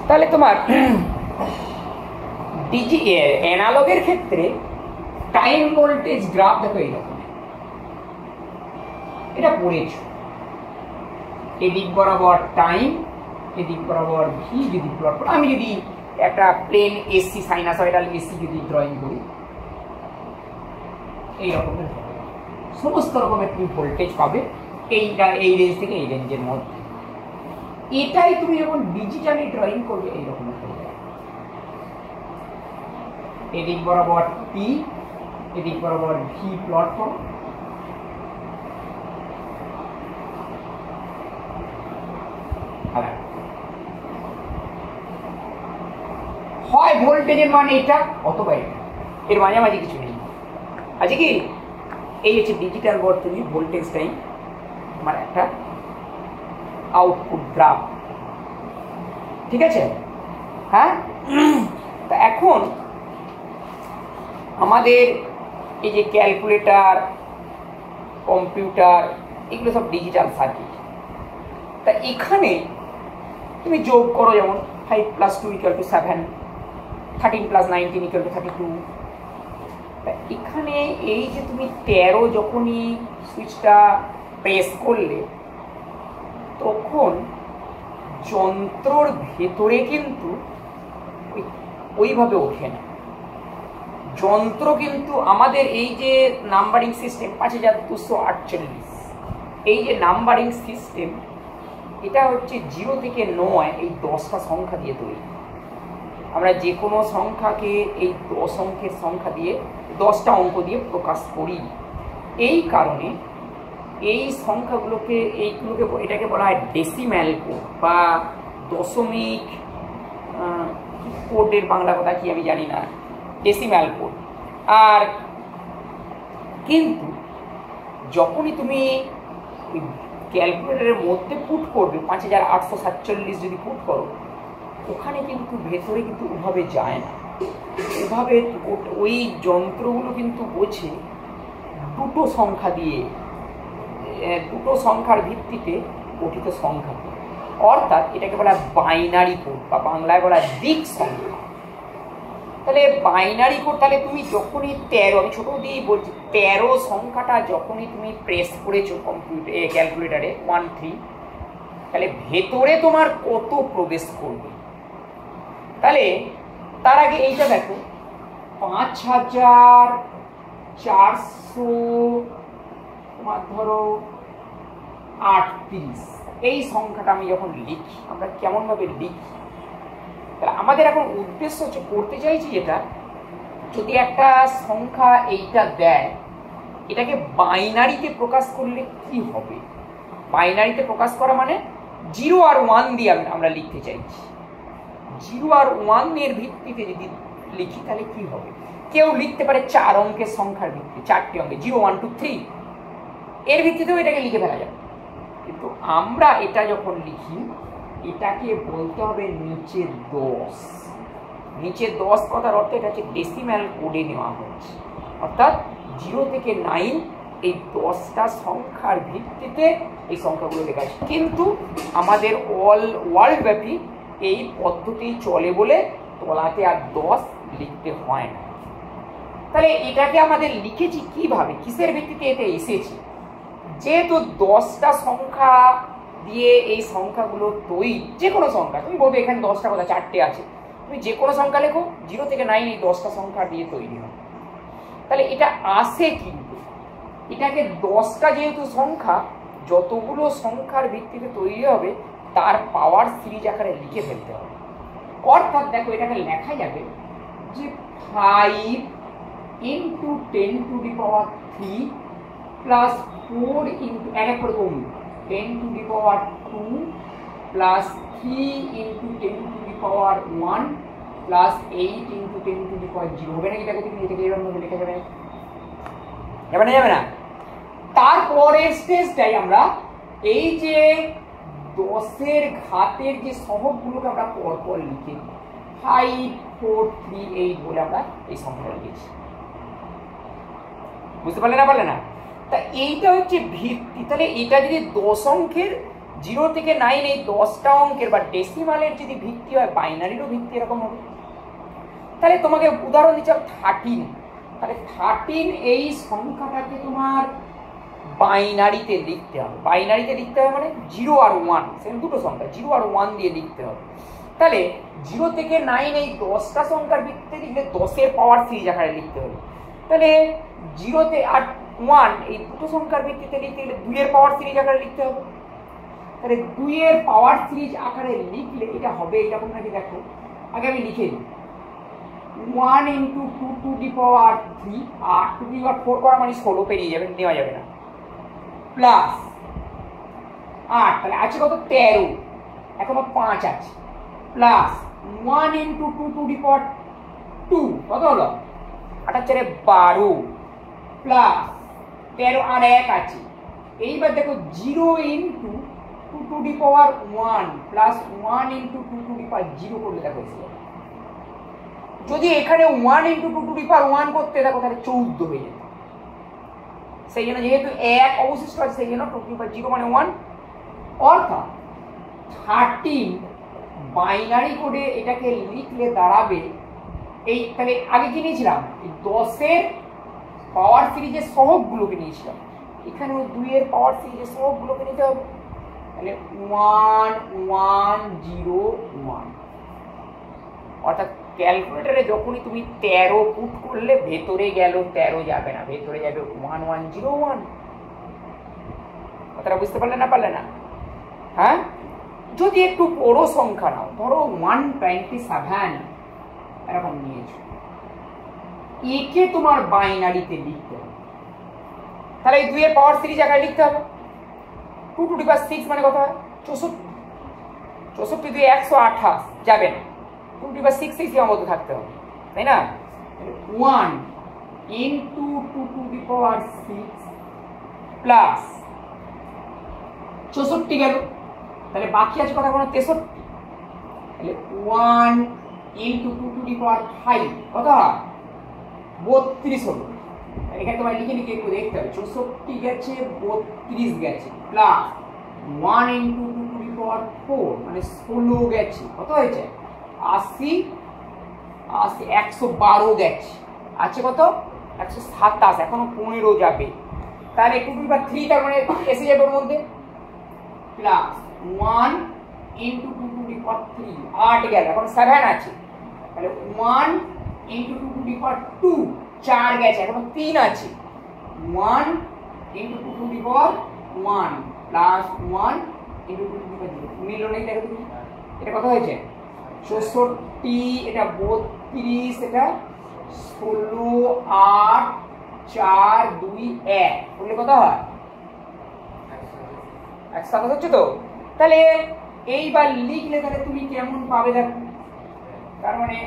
তাহলে তোমার অ্যানালগের ক্ষেত্রে টাইম ভোল্টেজ গ্রাফ দেখো এইরকম, এটা পড়েছ, এদিক বরাবর টাইম, এদিক বরাবর ভি যদি প্লট করো, আমি যদি একটা প্লেন এসি সাইনাসয়েডাল এসি যদি ড্রয়িং করি এই রকমের সমস্ত রকমের তুমি ভোল্টেজ পাবে এইটা, এই রেঞ্জ থেকে এই রেঞ্জের মধ্যে। এটাই তুমি যখন ডিজিটালি ড্রয়িং করবে এই রকমের হয়ে যাবে, এদিক বরাবর টি, এদিক বরাবর ভি প্লট করো, হয় ভোল্টেজের মান এটা অথবা এটা, এর মাঝামাঝি কিছু নেই। আছে কি? এই হচ্ছে ডিজিটাল বর্তনী ভোল্টেজ টাইম, মানে একটা আউটপুট গ্রাফ, ঠিক আছে? হ্যাঁ, তা এখন আমাদের এই যে ক্যালকুলেটর, কম্পিউটার, এগুলো সব ডিজিটাল সার্কিট। তা এখানে তুমি যোগ করো, যেমন 5 + 2 = 7, 13 + 19 = 32। তা এখানে এই যে তুমি 13 যখনই সুইচটা প্রেস করলে তখন যন্ত্রর ভেতরে কিন্তু ওইভাবে ওঠে না। যন্ত্র কিন্তু আমাদের এই যে নাম্বারিং সিস্টেম 5248, এই যে নাম্বারিং সিস্টেম, এটা হচ্ছে 0 থেকে 9 এই 10টা সংখ্যা দিয়ে তৈরি। আমরা যে কোনো সংখ্যাকে এই 10 অঙ্কের সংখ্যা দিয়ে, 10টা অঙ্ক দিয়ে প্রকাশ করি। এই কারণে এই সংখ্যাগুলোকে, এটাকে বলা হয় ডেসিম্যাল কোড বা দশমিক কোডের বাংলা কথা কি আমি জানি না, ডেসিম্যাল কোড। আর কিন্তু যখনই তুমি ক্যালকুলেটরের মধ্যে পুট করবে 5847 যদি পুট করো, ওখানে কিন্তু ভেতরে কিন্তু ওভাবে যায় না। ওভাবে ওই যন্ত্রগুলো কিন্তু বোঝে দুটো সংখ্যা দিয়ে, দুটো সংখ্যার ভিত্তিতে গঠিত সংখ্যা, অর্থাৎ এটাকে বলা বাইনারি কোড বা বাংলায় বলা দিক সংখ্যা। তাহলে বাইনারি কোড, তাহলে তুমি যখনই 13, আমি ছোট দিয়েই বলছি, 13 সংখ্যাটা যখনই তুমি প্রেস করেছো ক্যালকুলেটারে 1 3, তাহলে ভেতরে তোমার কত প্রবেশ করবে। তাহলে তার আগে এইটা দেখো, 5400 তোমার ধরো 38, এই সংখ্যাটা আমি যখন লিখি, আমরা কেমন ভাবে লিখি? তাহলে আমাদের এখন উদ্দেশ্য হচ্ছে, করতে চাইছি যেটা, যদি একটা সংখ্যা এইটা দেয়, এটাকে বাইনারিতে প্রকাশ করলে কি হবে? বাইনারিতে প্রকাশ করা মানে 0 আর 1 দিয়ে আমরা লিখতে চাইছি। 0 আর 1 এর ভিত্তিতে যদি লিখি তাহলে কি হবে? কেউ লিখতে পারে 4 অঙ্কের সংখ্যার ভিত্তিতে, 4টি অঙ্কে 0 1 2 3, এর ভিত্তিতেও এটাকে লিখে ফেলা যাবে। কিন্তু আমরা এটা যখন লিখি, এটাকে বলতে হবে নিচে 10। নিচে 10 কথার অর্থ এটা হচ্ছে ডেসিম্যাল কোডে নেওয়া হচ্ছে, অর্থাৎ 0 থেকে 9 এই 10টা সংখ্যার ভিত্তিতে এই সংখ্যাগুলো লেখা আছে। কিন্তু আমাদের ওয়ার্ল্ড ব্যাপী এই পদ্ধতি চলে বলে তলাতে আর 10 লিখতে হয় না। তাহলে এটাকে আমাদের লিখেছি কিভাবে, কিসের ভিত্তিতে এতে এসেছে? যেহেতু 10টা সংখ্যা দিয়ে এই সংখ্যাগুলো তৈরি, যে কোনো সংখ্যা, তুমি বলবে এখানে 10টা কথা 4টে আছে, তুমি যে কোনো সংখ্যা লেখো, 0 থেকে 9 এই 10টা সংখ্যা দিয়ে তৈরি হয়। তাহলে এটা আসে কিন্তু, এটাকে 10টা যেহেতু সংখ্যা, যতগুলো সংখ্যার ভিত্তিতে তৈরি হবে তার পাওয়ার সিরিজ আকারে লিখে ফেলতে হবে। অর্থাৎ দেখো, এটাকে লেখা যাবে যে 5 × 10⁻³ প্লাস 4 এক এক করে কমবে, 10⁻² প্লাস 3 × 10⁻1 প্লাস 8 × 10⁻0 হবে নাকি? দেখো তুমি এটাকে এরকম ভাবে লেখা যাবে, যাবে না? তারপরের স্টেজটাই আমরা এই যে 10-এর ঘাতের যে সহগগুলোকে আমরা পরপর লিখে 5 4 3 8 বলে আমরা এই সংখ্যাটা লিখেছি। বুঝতে পারলে না? তা এইটা হচ্ছে ভিত্তি। তাহলে এটা যদি 10 অঙ্কের 0 থেকে 9 এই 10টা অঙ্কের বা ডেসিমালের যদি ভিত্তি হয়, বাইনারিরও ভিত্তি এরকম হবে। তাহলে তোমাকে উদাহরণ দিচ্ছি 13। তাহলে 13 এই সংখ্যাটাকে তোমার বাইনারিতে লিখতে হবে। বাইনারিতে লিখতে হবে মানে 0 আর 1, সেম দুটো সংখ্যা, 0 আর 1 দিয়ে লিখতে হবে। তাহলে 0 থেকে 9 এই 10টা সংখ্যার ভিত্তিতে লিখলে 10-এর পাওয়ার সিরিজ আকারে লিখতে হবে। তাহলে 0 আর 1 এই দুটো সংখ্যার ভিত্তিতে লিখতে গেলে 2-এর পাওয়ার সিরিজ আকারে লিখতে হবে। তাহলে 2-এর পাওয়ার সিরিজ আকারে লিখলে এটা হবে এরকম নাকি, দেখো আগে আমি লিখে দিই। 1 × 2 to the power 3, R 2 to the পাওয়ার 4 করা মানে 16 পেরিয়ে যাবে, নেওয়া যাবে না, প্লাস 8, তাহলে আছে কত 13, এখনো 5 আছে, প্লাস 1 × 2 টু দি পাওয়ার 2 কত হলো 8 12, প্লাস 13 আর 1 আছে। এইবার দেখো 0 × 2 to the power 1 plus 1 × 2 to the power 0 করলে দেখো, যদি এখানে 1 × 2 টু দি পাওয়ার 1 করতে দেখো তাহলে 14 হয়ে যেত। সেই জন্য যেহেতু 1 অবশিষ্ট আছে সেই জন্য 2 টু দি পাওয়ার 0 মানে 1, অর্থাৎ 13 বাইনারি কোডে এটাকে লিখলে দাঁড়াবে এই, তাহলে আগে কি নিয়েছিলাম 10-এর পাওয়ার সিরিজের সহগগুলোকে নিয়েছিলাম, এখানেও 2-এর পাওয়ার সিরিজের সহগগুলোকে নিতে হবে। তাহলে 1 1 0 1, অর্থাৎ ক্যালকুলেটরে যখনই তুমি 13 পুট করলে ভেতরে গেল 13 যাবে না, ভেতরে যাবে 1 1 0 1। কথাটা বুঝতে পারলে না পারলে না? হ্যাঁ, যদি একটু বড় সংখ্যা নাও, ধরো 127 এরকম নিয়েছো, একে তোমার বাইনারিতে লিখতে হবে। তাহলে এই 2-এর পাওয়ার সিরিজ আকারে লিখতে হবে। 2 টু দি পাওয়ার 6 মানে কত হয় 64, 64 2 128 যাবে না, 2 টু দি পাওয়ার 6 এই মতো থাকতে হবে, তাই না? 1 × 2 টু দি পাওয়ার 6 প্লাস 64 গেল, তাহলে বাকি আছে কত, কোনো 63। তাহলে 1 × 2 টু দি পাওয়ার 5 কত হয় 32 হলো। এখানে তোমার লিখে লিখে একটু দেখতে হবে, 64 গেছে 32 গেছে, প্লাস 1 × 2 টু দি পাওয়ার 4 মানে 16 গেছে, কত হয়েছে 80 80 112 গেছে, আছে কত 127, এখনো 15 যাবে। তাহলে 2 টু দি পাওয়ার 3 তার মানে এসে যাবে ওর মধ্যে, প্লাস 1 × 2 টু দি পাওয়ার 3 8 গেল, এখন 7 আছে। তাহলে 1 × 2 টু দি পাওয়ার 2 4 গেছে, এখন 3 আছে। 1 × 2 to the power 1 plus 1 × 2 to the power 0 মিললো না? দেখো তুমি এটা কত হয়েছে 64, এটা 32, এটা 16 8 4 2 1 বললে কত হয় 127 হচ্ছে তো। তাহলে এইবার লিখলে তাহলে তুমি কেমন পাবে দেখো, তার মানে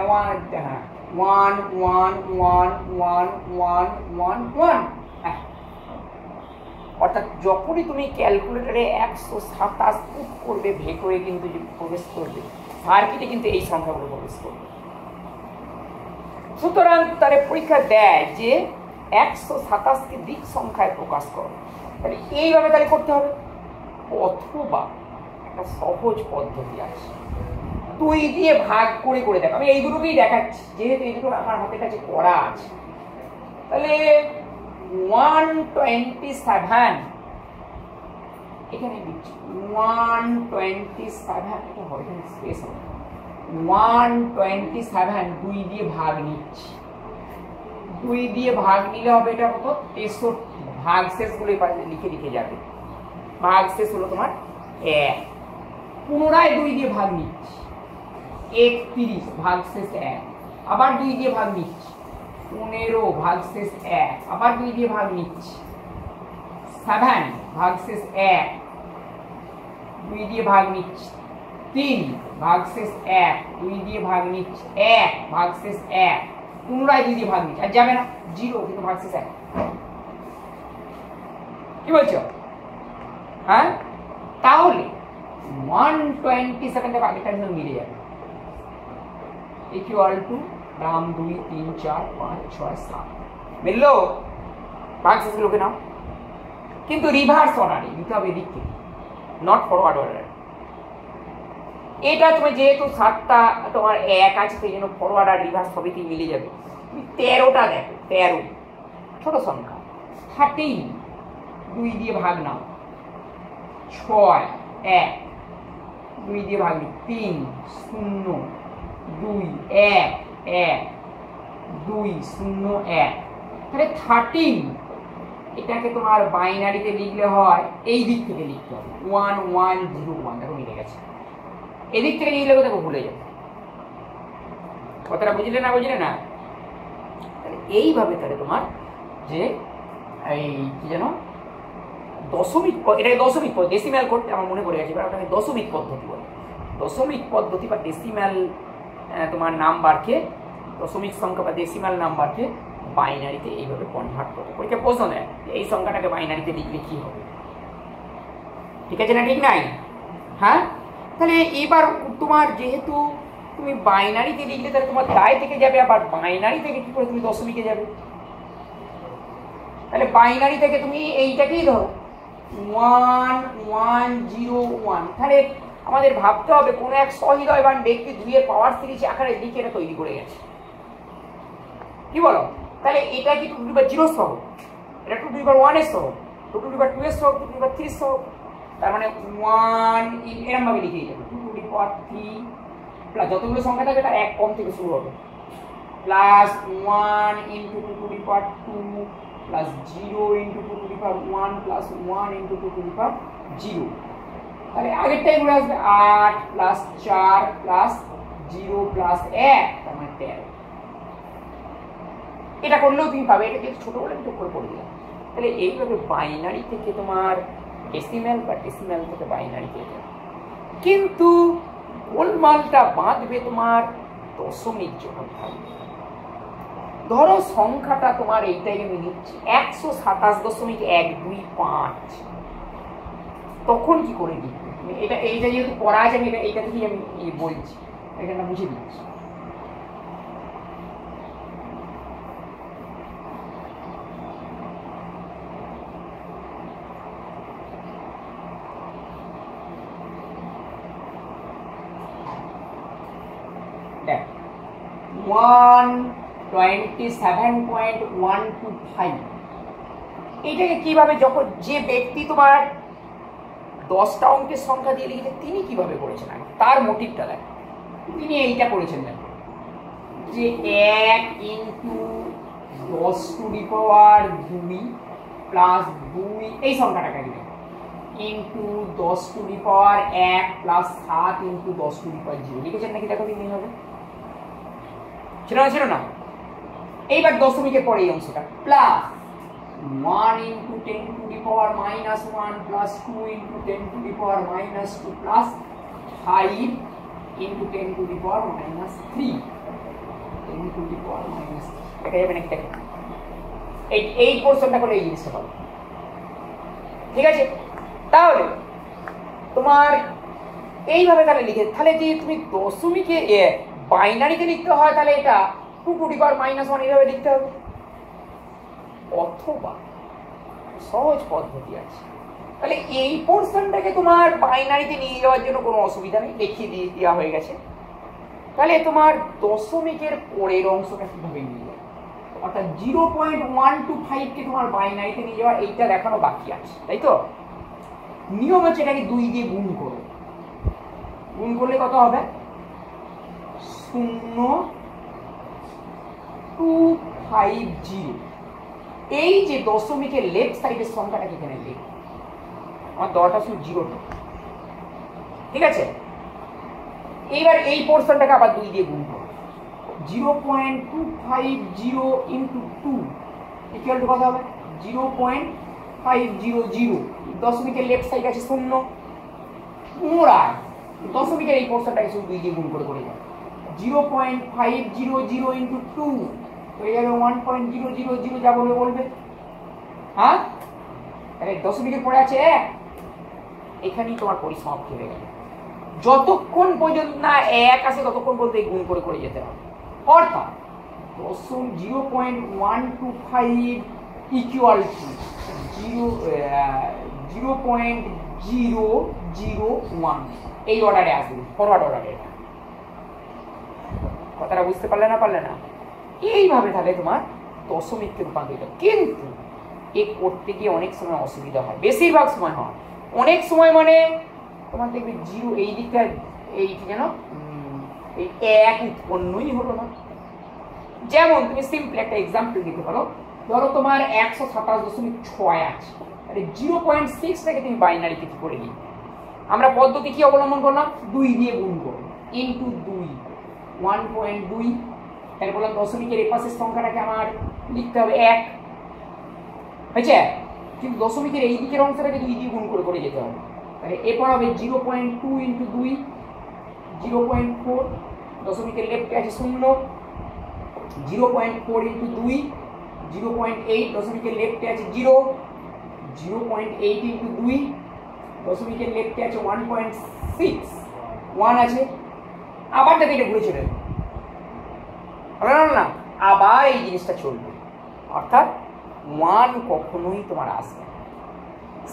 1 1 1 1 1 1 1 1, অর্থাৎ যখনই তুমি ক্যালকুলেটরে 127 পুট করবে ভেতরে কিন্তু প্রবেশ করবে, সার্কিটে কিন্তু এই সংখ্যাগুলো প্রবেশ করবে। সুতরাং তাহলে পরীক্ষা দেয় যে 127কে দিক সংখ্যায় প্রকাশ করো, তাহলে এইভাবে তাহলে করতে হবে। অথবা একটা সহজ পদ্ধতি আছে, 2 দিয়ে ভাগ করে করে দেখো, আমি এই দুটোকেই দেখাচ্ছি যেহেতু এই দুটো আমার হাতের কাছে করা আছে। তাহলে 127 এখানে দিচ্ছি 127, এটা হবে এখানে স্পেস হবে 127 2 দিয়ে ভাগ নিচ্ছি, 2 দিয়ে ভাগ নিলে হবে এটা কত 63, ভাগ শেষ গুলো লিখে লিখে যাবে, ভাগ শেষ হলো তোমার 1, পুনরায় 2 দিয়ে ভাগ নিচ্ছি 31, ভাগ শেষ 1, আবার 2 দিয়ে ভাগ নিচ্ছি 15, ভাগ শেষ 1, আবার 2 দিয়ে ভাগ নিচ্ছি 7, ভাগ শেষ 1, 2 দিয়ে ভাগ নিচ্ছি 3, ভাগ শেষ 1, 2 দিয়ে ভাগ নিচ্ছি 1, ভাগ শেষ 1, পুনরায় 2 দিয়ে ভাগ নিচ্ছি, আর যাবে না 0 কিন্তু ভাগ শেষ 1। কি বলছো? হ্যাঁ, তাহলে 127 আগেটার সঙ্গে মিলে যাবে, ইকুয়াল টু দাম 2 3 4 5 6 7 মিললো, ভাগ শেষগুলোকে নাও, কিন্তু রিভার্স অর্ডারে দিতে হবে এদিক থেকে। Not forward order. এটা তুমি যেহেতু 7টা তোমার এক আছে সেই জন্য ফরওয়ার্ড আর রিভার্স সবইতেই মিলে যাবে। তুমি 13টা দেখো, 13 ছোট সংখ্যা। 13 2 দিয়ে ভাগ নাও, 6 1 2 দিয়ে ভাগ নাও, 3 0 2 1 1 2 0 1। তাহলে 13 এটাকে তোমার বাইনারিতে লিখলে হয় এই দিক থেকে লিখতে হবে 1 1 0 1। দেখো মিলে গেছে। এদিক থেকে লিখলে দেখো ভুলে যাবে। কথাটা বুঝলে না? বুঝলে না? তাহলে এইভাবে তাহলে তোমার যে এই কি যেন দশমিক, এটাকে দশমিক পদ্ধতি, ডেসিম্যাল করতে আমার মনে পড়ে গেছে, এবার ওটাকে দশমিক পদ্ধতি বলে। দশমিক পদ্ধতি বা ডেসিম্যাল তোমার নাম্বারকে, দশমিক সংখ্যা বা ডেসিম্যাল নাম্বারকে বাইনারিতে এইভাবে কনভার্ট করতে। পরীক্ষা প্রশ্ন দেয় এই সংখ্যাটাকে বাইনারিতে লিখলে কি হবে। ঠিক আছে না? ঠিক নাই? হ্যাঁ, তাহলে এবার তোমার যেহেতু তুমি বাইনারিতে লিখলে তাহলে তোমার দায় থেকে যাবে, আবার বাইনারি থেকে কি করে তুমি দশমিকে যাবে? তাহলে বাইনারি থেকে তুমি এইটাকেই ধরো 1 1 0 1। তাহলে আমাদের ভাবতে হবে কোন এক সহৃদয়বান ব্যক্তি 2 এর পাওয়ার সিরিজ আকারে লিখে এটা তৈরি করে গেছে। কি বলো? তাহলে এটা কি 2 টু দি পাওয়ার 0 সহ, এটা 2 টু দি পাওয়ার 1 এর সহ, 2 টু দি পাওয়ার 2 এর সহ, 2 টু দি পাওয়ার 3 সহ। তার মানে 1 এরকম ভাবে লিখে যাবে 2 টু দি পাওয়ার 3 প্লাস যতগুলো সংখ্যা থাকে তার এক কম থেকে শুরু হবে, plus 1 into 2 to the power 2 plus 0 into 2 to the power 1 plus 1 into 2 to the power 0। তাহলে আগেরটাই ঘুরে আসবে 8 প্লাস 4 প্লাস 0 প্লাস 1, তার মানে 13। এটা করলেও তুমি পাবে। এটা ছোট বলে একটু করে পড়ে দিলাম। তাহলে এইভাবে বাইনারি থেকে তোমার ডেসিম্যাল বা ডেসিম্যাল থেকে বাইনারি পেয়ে যাবে। কিন্তু গোলমালটা বাঁধবে তোমার দশমিক যখন থাকবে। ধরো সংখ্যাটা তোমার এইটাই আমি নিচ্ছি 127.125, তখন কি করে লিখবে? এইটা যেহেতু পড়া আছে আমি এইটা থেকেই আমি বলছি, এখানটা বুঝে দিচ্ছি। দেখ 127.125 এইটাকে কিভাবে, যখন যে ব্যক্তি তোমার 10টা অঙ্কের সংখ্যা দিয়ে লিখেছে তিনি কিভাবে করেছেন তার মোটিভটা দেখ। তিনি এইটা করেছেন দেখো যে 1 into 10 to the power 2 plus 2 এই সংখ্যাটাকে দিলেন into 10 to the power 1 plus 7 into 10 to the power 0 লিখেছেন নাকি? দেখো তিনি হবে ছিল না? এইবার দশমিকের পরে এই অংশটা plus 1 into 10 to the power minus 1 plus 2 into 10 to the power minus 2 plus 5 into 10 to the power minus 3 10 to the power minus 3। দেখা যাবে নাকি? দেখো এই পোর্শনটা করে এই জিনিসটা পাবো। ঠিক আছে? তাহলে তোমার এইভাবে তাহলে লিখে, তাহলে যে তুমি দশমিকে বাইনারিতে লিখতে হয় তাহলে এটা 2 টু দি পাওয়ার মাইনাস 1 এইভাবে লিখতে হবে। অথবা সহজ পদ্ধতি আছে, তাহলে এই পোর্শনটাকে তোমার বাইনারিতে নিয়ে যাওয়ার জন্য কোনো অসুবিধা নেই, দেখিয়ে দিয়ে দেওয়া হয়ে গেছে। তাহলে তোমার দশমিকের পরের অংশটা কিভাবে নিয়ে যাবে, অর্থাৎ 0.125 কে তোমার বাইনারিতে নিয়ে যাওয়া, এইটা দেখানো বাকি আছে, তাই তো? নিয়ম হচ্ছে এটাকে 2 দিয়ে গুণ করো। গুণ করলে কত হবে? 0250। এই যে দশমিকের লেফট সাইডের সংখ্যাটাকে এখানে লিখ, আমার দরটা শুধু 0টা। ঠিক আছে? এইবার এই পোর্শনটাকে আবার 2 দিয়ে গুণ করো। 0.250 ইন্টু 2 ইকুয়াল টু কত হবে? 0.500। দশমিকের লেফট সাইড আছে 0, পুনরায় দশমিকের এই পোর্শনটাকে শুধু 2 দিয়ে গুণ করে করে যাবে। 0.500 ইন্টু 2 হয়ে যাবে 1.000, যা বলবে। হ্যাঁ, তাহলে দশমিকের পরে আছে 1, এখানেই তোমার পরিসমাপ্তি হয়ে গেল। যতক্ষণ পর্যন্ত না 1 আসে ততক্ষণ পর্যন্ত এই গুণ করে করে যেতে হবে। অর্থাৎ 0.125 ইকুয়াল টু 0.000 0 1 এই অর্ডারে আসবে, ফরওয়ার্ড অর্ডারে। এটা কথাটা বুঝতে পারলে না? এইভাবে তাহলে তোমার দশমিককে রূপান্তরিত। কিন্তু এ করতে গিয়ে অনেক সময় অসুবিধা হয়, বেশিরভাগ সময় হয়। অনেক সময় মানে তোমার দেখবে 0 এই দিকটা এই কি যেন এই 1 উৎপন্নই হলো না। যেমন তুমি সিম্পল একটা এক্সাম্পল দিতে পারো, ধরো তোমার 127.6 আছে, তাহলে 0.6 থেকে তুমি বাইনারিতে কি করে লিখবে? আমরা পদ্ধতি কি অবলম্বন করলাম? 2 দিয়ে গুণ করব, ইনটু 2 1.2। তাহলে বললাম দশমিকের এপাশের সংখ্যাটাকে আমার লিখতে হবে 1, হয়েছে? কিন্তু দশমিকের এই দিকের অংশটাকে 2 দিয়ে গুণ করে যেতে হবে। তাহলে এরপর হবে 0.2 ইনটু 2 0.4, দশমিকের লেফটে আছে 0, 0.4 ইনটু 2 0.8, দশমিকের লেফটে আছে 0, 0.8 ইনটু 2 দশমিকের লেফটে আছে 1.6, 1 আছে। আবার দেখে এটা ঘুরে চলে না, আবার এই জিনিসটা চলবে, অর্থাৎ 1 কখনোই তোমার আসবে না।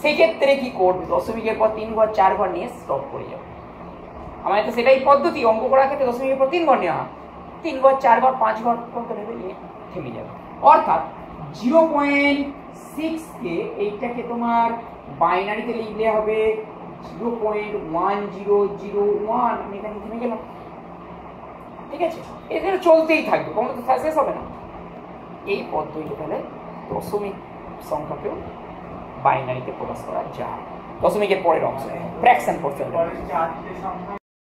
সেক্ষেত্রে কি করবে? দশমিকের পর 3 ঘর 4 ঘর নিয়ে স্টপ করে যাবে। আমাদের তো সেটাই পদ্ধতি, অঙ্ক করার ক্ষেত্রে দশমিকের পর 3 ঘর নেওয়া, 3 ঘর 4 ঘর 5 ঘর পর্যন্ত নেবে, নিয়ে থেমে যাবে। অর্থাৎ 0.6 কে এইটাকে তোমার বাইনারিতে লিখলে হবে 0.1001, আমি এখানে থেমে গেলাম। ঠিক আছে, এখানে চলতেই থাকবে, কোনো তো শেষ হবে না। এই পদ্ধতিটা তাহলে দশমিক সংখ্যাকেও বাইনারিতে প্রকাশ করা যায়, দশমিকের পরের অংশ ফ্র্যাকশন পোর্শন।